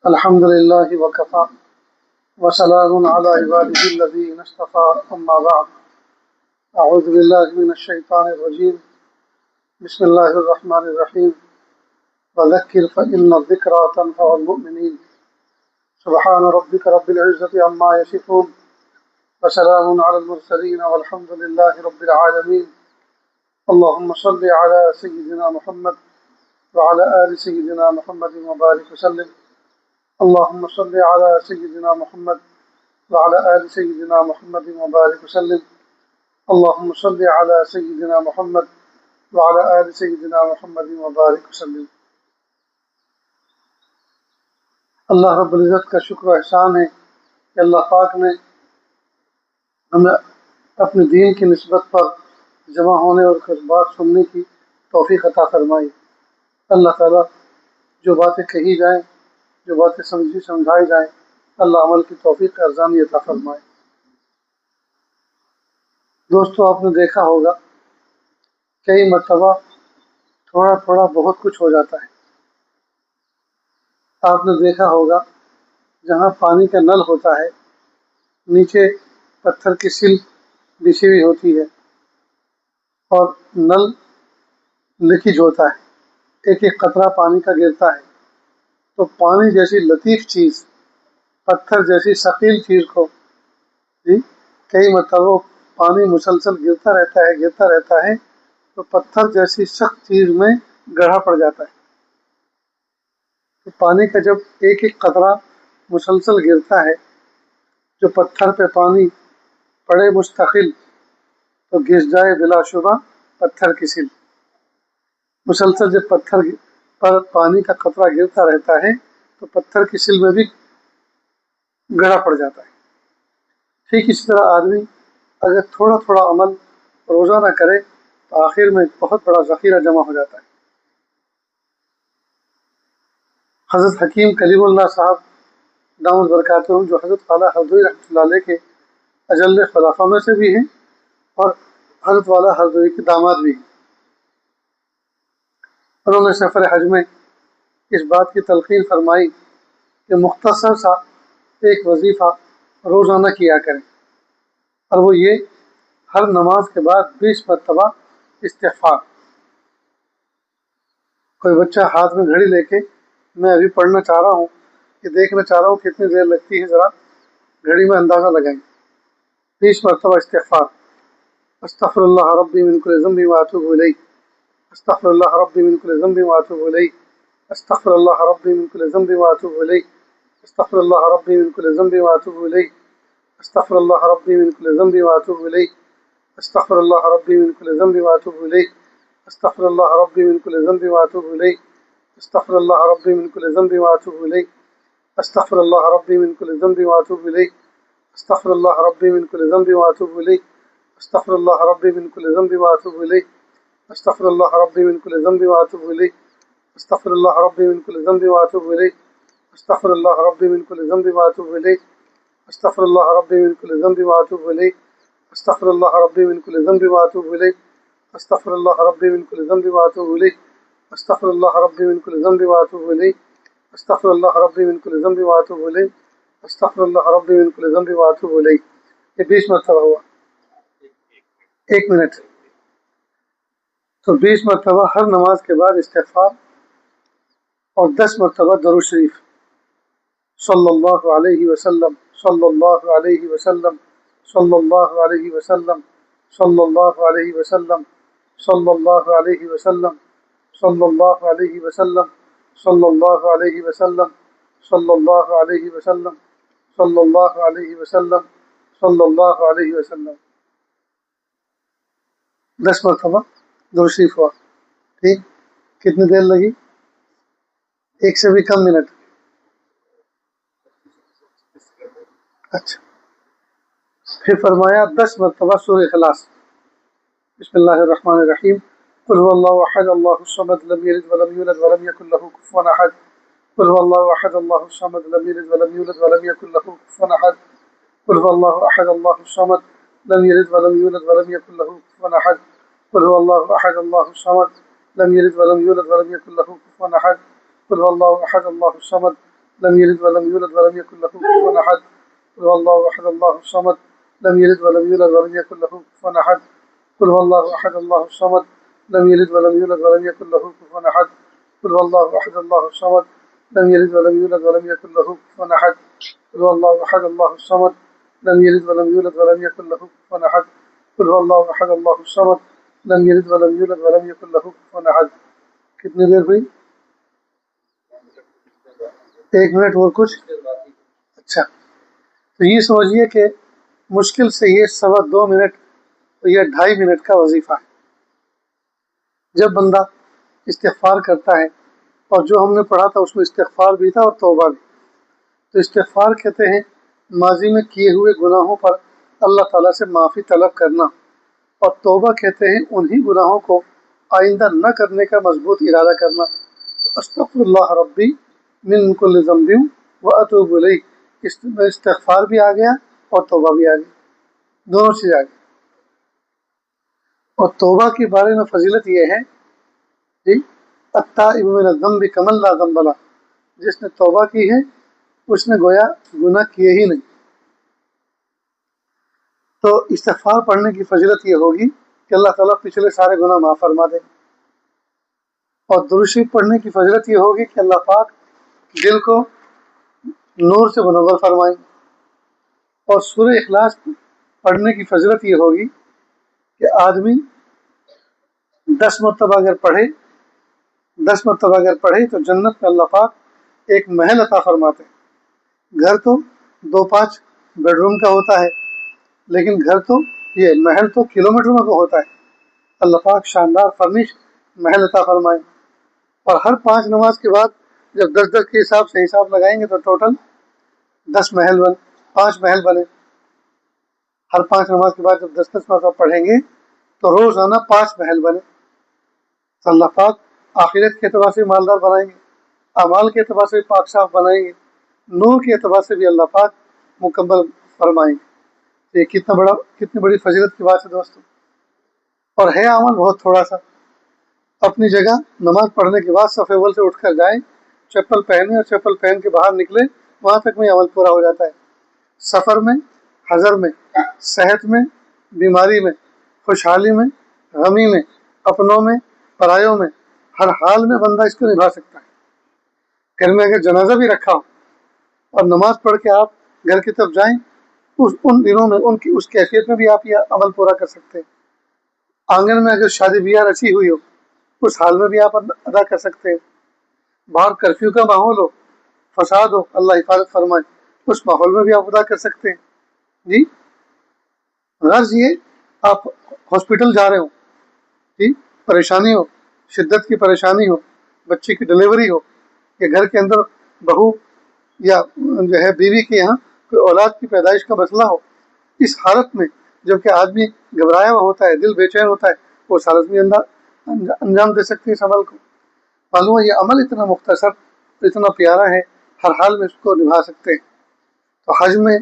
الحمد لله وكفى وسلام على عباده الذين اصطفى أما بعد أعوذ بالله من الشيطان الرجيم بسم الله الرحمن الرحيم وذكر فإن الذكرى تنفع المؤمنين سبحان ربك رب العزة عما يصفون وسلام على المرسلين والحمد لله رب العالمين اللهم صل على سيدنا محمد وعلى آل سيدنا محمد وبارك وسلم اللهم صل على سيدنا محمد وعلى آل سيدنا محمد وبارك وسلم اللهم صل على سيدنا محمد وعلى آل سيدنا محمد وبارك وسلم. اللہ رب العزت کا شکر و احسان ہے کہ اللہ پاک نے ہمیں اپنے دین کی نسبت پر جمع ہونے اور کچھ بات سننے کی توفیق عطا فرمائی. اللہ تعالیٰ جو باتیں کہی جائیں، جو باتیں سمجھائی جائیں، اللہ عمل کی توفیق کا ارزانی عطا فرمائے. دوستو، آپ نے دیکھا ہوگا کئی مرتبہ تھوڑا تھوڑا بہت کچھ ہو جاتا ہے. آپ نے دیکھا ہوگا جہاں پانی کا نل ہوتا ہے نیچے پتھر کی سل بچھی ہوئی ہوتی ہے اور نل لیکیج ہوتا ہے، ایک ایک قطرہ پانی کا گرتا ہے. تو پانی جیسی لطیف چیز، پتھر جیسی ثقیل چیز کو کئی مرتبہ پانی مسلسل گرتا رہتا ہے تو پتھر جیسی سخت چیز میں گڑھا پڑ جاتا ہے. تو پانی کا جب ایک ایک قطرہ مسلسل گرتا ہے، جو پتھر پہ پانی پڑے مستقل تو گر جائے بلا شبہ پتھر کی سل. مسلسل جب پتھر پر پانی کا قطرہ گرتا رہتا ہے تو پتھر کی سل میں بھی گڑھا پڑ جاتا ہے. ٹھیک اسی طرح آدمی اگر تھوڑا تھوڑا عمل روزانہ کرے تو آخر میں بہت بڑا ذخیرہ جمع ہو جاتا ہے. حضرت حکیم کلیم اللہ صاحب دامت برکاتہم، جو حضرت والا ہردوئی رحمۃ اللہ علیہ کے اجل خلافہ میں سے بھی ہیں اور حضرت والا ہردوئی کے داماد بھی ہیں، انہوں نے سفر حج میں اس بات کی تلقین فرمائی کہ مختصر سا ایک وظیفہ روزانہ کیا کریں، اور وہ یہ: ہر نماز کے بعد 20 مرتبہ استغفار. کوئی بچہ ہاتھ میں گھڑی لے کے میں ابھی پڑھنا چاہ رہا ہوں کہ دیکھنا چاہ رہا ہوں کتنی دیر لگتی ہے، ذرا گھڑی میں اندازہ لگائیں. 20 مرتبہ استغفار: استغفر اللہ ربی من کل ذنب واتوب الیہ، استغفر اللہ ربی من کل ذنب واتوب الیہ، استغفر اللہ ربی من کل ذنب واتوب الیہ، استغفر اللہ ربی من کل ذنب واتوب الیہ، استغفر اللہ ربی من کل ذنب واتوب الیہ، استغفر اللہ ربی من کل ذنب واتوب الیہ، استغفر اللہ ربی من کل ذنب واتوب الیہ، استغفر اللہ ربی من کل ذنب واتوب الیہ، استغفر اللہ ربی من کل ذنب واتوب الیہ، استغفر اللہ ربی من کل ذنب واتوب الیہ، استغفر اللہ ربی من کل ذنب واتوب الیہ، استغفر اللہ ربی من کل ذنب واتوب الیہ، استغفر اللہ ربی من کل ذنب واتوب الیہ، استغفر اللہ ربی من کل ذنب واتوب الیہ، استغفر اللہ ربی من کل ذنب واتوب الیہ، استغفر اللہ ربی من کل ذنب واتوب الیہ، استغفر اللہ ربی من کل ذنب واتوب الیہ، استغفر اللہ ربی من کل ذنب واتوب الیہ، استغفر اللہ ربی من کل ذنب واتوب الیہ، استغفر اللہ ربی من کل ذنب واتوب الیہ. یہ 20 مرتبہ ہوا. 1 منٹ. تو 20 مرتبہ ہر نماز کے بعد استغفار اور 10 مرتبہ درود شریف صلی اللہ علیہ وسلم، صلی اللہ علیہ وسلم، صلی اللہ علیہ وسلم، صلی اللہ علیہ وسلم، صلی اللہ علیہ وسلم، صلی اللہ علیہ وسلم، صلی اللہ علیہ وسلم، صلی اللہ علیہ وسلم، صلی اللہ علیہ وسلم، صلی اللہ علیہ وسلم. 10 مرتبہ درود شریف ہوا. ٹھیک، کتنی دیر لگی؟ 1 سے بھی کم منٹ. اچھا، پھر فرمایا 10 مرتبہ سورہ اخلاص. بسم اللہ الرحمن الرحیم. قل هو اللہ احد اللہ الصمد لم یلد ولم یولد ولم یکن له کفوا احد. قل هو اللہ احد اللہ الصمد لم یلد ولم یولد ولم یکن له کفوا احد. قل هو اللہ احد اللہ الصمد لم یلد ولم یولد ولم یکن له کفوا احد. قل هو اللہ احد اللہ الصمد لم یلد ولم یولد ولم یکن له کفوا احد. قل هو الله أحد الله الصمد لم يلد ولم يولد ولم يكن له كفوا أحد قل هو الله أحد الله الصمد لم يلد ولم يولد ولم يكن له كفوا أحد قل هو الله أحد الله الصمد لم يلد ولم يولد ولم يكن له كفوا أحد قل هو الله أحد الله الصمد لم يلد ولم يولد ولم يكن له كفوا أحد قل هو الله أحد الله الصمد لم يلد ولم يولد ولم يكن له كفوا أحد قل هو الله أحد الله الصمد لم يلد ولم يولد ولم يكن له كفوا أحد. کتنی دیر ہوئی؟ 1 منٹ اور کچھ. اچھا تو یہ سمجھیے کہ مشکل سے یہ 2.25 منٹ یا 2.5 منٹ کا وظیفہ ہے. جب بندہ استغفار کرتا ہے، اور جو ہم نے پڑھا تھا اس میں استغفار بھی تھا اور توبہ بھی. تو استغفار کہتے ہیں ماضی میں کیے ہوئے گناہوں پر اللہ تعالیٰ سے معافی طلب کرنا، اور توبہ کہتے ہیں انہی گناہوں کو آئندہ نہ کرنے کا مضبوط ارادہ کرنا. استغفر اللہ ربی من کل ذنب واتوب الیہ، اس میں استغفار بھی آ گیا اور توبہ بھی آ گئی، دونوں چیز آ گئی. اور توبہ کے بارے میں فضیلت یہ ہے جی التائب من الذنب کمن لا ذنب لہ، جس نے توبہ کی ہے اس نے گویا گناہ کیے ہی نہیں. تو استغفار پڑھنے کی فضیلت یہ ہوگی کہ اللہ تعالیٰ پچھلے سارے گناہ معاف فرما دیں. اور درود شریف پڑھنے کی فضیلت یہ ہوگی کہ اللہ پاک دل کو نور سے منور فرمائیں. اور سورہ اخلاص پڑھنے کی فضیلت یہ ہوگی کہ آدمی 10 مرتبہ اگر پڑھے تو جنت میں اللہ پاک ایک محل عطا فرماتے ہیں. گھر تو 2-5 بیڈ روم کا ہوتا ہے، لیکن گھر تو یہ محل تو کلومیٹر میں ہوتا ہے. اللہ پاک شاندار فرنش محل عطا فرمائیں. اور ہر 5 نماز کے بعد جب 10 کے حساب سے حساب لگائیں گے تو ٹوٹل 5 محل بنے. ہر 5 نماز کے بعد جب 10 مرتبہ پڑھیں گے تو روزانہ 5 محل بنے. تو اللہ پاک آخرت کے اعتبار سے مالدار بنائیں گے، اعمال کے اعتبار سے پاک صاف بنائیں گے، نور کے اعتبار سے بھی اللہ پاک مکمل فرمائیں گے. یہ کتنی بڑی فضیلت کی بات ہے دوستو. اور ہے عمل بہت تھوڑا سا. اپنی جگہ نماز پڑھنے کے بعد صف اول سے اٹھ کر جائیں، چپل پہنے اور چپل پہن کے باہر نکلے، وہاں تک میں عمل پورا ہو جاتا ہے. سفر میں، حضر میں، صحت میں، بیماری میں، خوشحالی میں، غمی میں، اپنوں میں، پرایوں میں، ہر حال میں بندہ اس کو نبھا سکتا ہے. گھر میں اگر جنازہ بھی رکھا ہو اور نماز پڑھ کے آپ گھر کی طرف جائیں، ان دنوں میں اس کیفیت میں بھی آپ یہ عمل پورا کر سکتے ہیں. آنگن میں اگر شادی بیاہ رچی ہوئی ہو اس حال میں بھی آپ ادا کر سکتے ہیں. باہر کرفیو کا ماحول ہو، فساد ہو، اللہ حفاظت فرمائے، اس ماحول میں بھی آپ ادا کر سکتے ہیں. جی غرض یہ آپ ہاسپٹل جا رہے ہو، جی پریشانی ہو، شدت کی پریشانی ہو، بچے کی ڈلیوری ہو، یا گھر کے اندر بہو یا جو ہے بیوی کے یہاں کوئی اولاد کی پیدائش کا مسئلہ ہو، اس حالت میں جب کہ آدمی گھبرایا ہوا ہوتا ہے، دل بے چین ہوتا ہے، وہ اس حالت میں انجام دے سکتے ہیں اس عمل کو. معلوم ہے یہ عمل اتنا مختصر، اتنا پیارا ہے، ہر حال میں اس کو نبھا سکتے ہیں. تو حج میں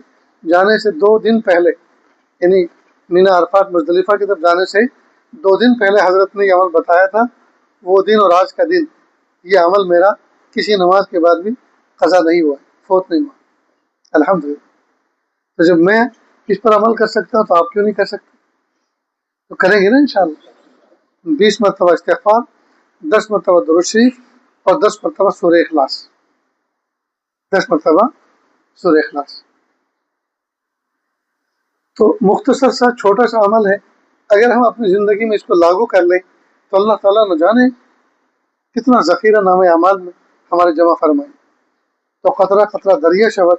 جانے سے 2 دن پہلے، یعنی مینا عرفات مزدلفہ کی طرف جانے سے 2 دن پہلے حضرت نے یہ عمل بتایا تھا. وہ دن اور آج کا دن یہ عمل میرا کسی نماز کے بعد بھی قضا نہیں ہوا، فوت نہیں ہوا الحمدللہ. تو جب میں اس پر عمل کر سکتا ہوں تو آپ کیوں نہیں کر سکتے؟ تو کریں گے نا انشاءاللہ. 20 مرتبہ استغفار، 10 مرتبہ درود شریف اور 10 مرتبہ سورہ اخلاص. 10 مرتبہ سورہ اخلاص. تو مختصر سا چھوٹا سا عمل ہے، اگر ہم اپنی زندگی میں اس کو لاگو کر لیں تو اللہ تعالیٰ نہ جانے کتنا ذخیرہ نام اعمال میں ہمارے جمع فرمائیں. تو قطرہ قطرہ دریا شود،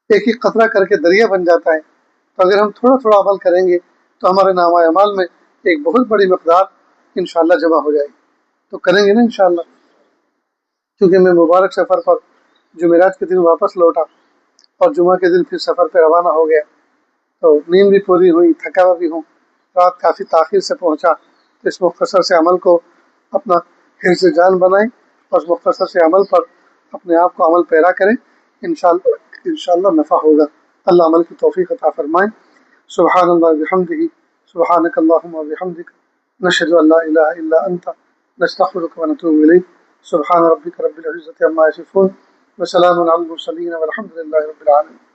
ایک ایک قطرہ کر کے دریا بن جاتا ہے. تو اگر ہم تھوڑا تھوڑا عمل کریں گے تو ہمارے نام اعمال میں ایک بہت بڑی مقدار انشاءاللہ جمع ہو جائے گی. تو کریں گے نا انشاءاللہ. کیونکہ میں مبارک سفر پر جمعرات کے دن واپس لوٹا اور جمعہ کے دن پھر سفر پہ روانہ ہو گیا، تو نیند بھی پوری ہوئی، تھکا ہوا بھی ہوں، رات کافی تاخیر سے پہنچا. تو اس مختصر سے عمل کو اپنا حفظ جان بنائیں اور اس مختصر سے عمل پر اپنے آپ کو عمل پیرا کریں. انشاءاللہ نفع ہوگا. اللہ عمل کی توفیق عطا فرمائیں. سبحان اللہ بحمدہ، سبحانک اللہم وبحمدک، نشہد ان لا الہ الا انت، نستغفرک ونتوب الیک. سبحان ربک رب العزة عما یصفون وسلام علی المرسلین والحمد للہ رب العالمین.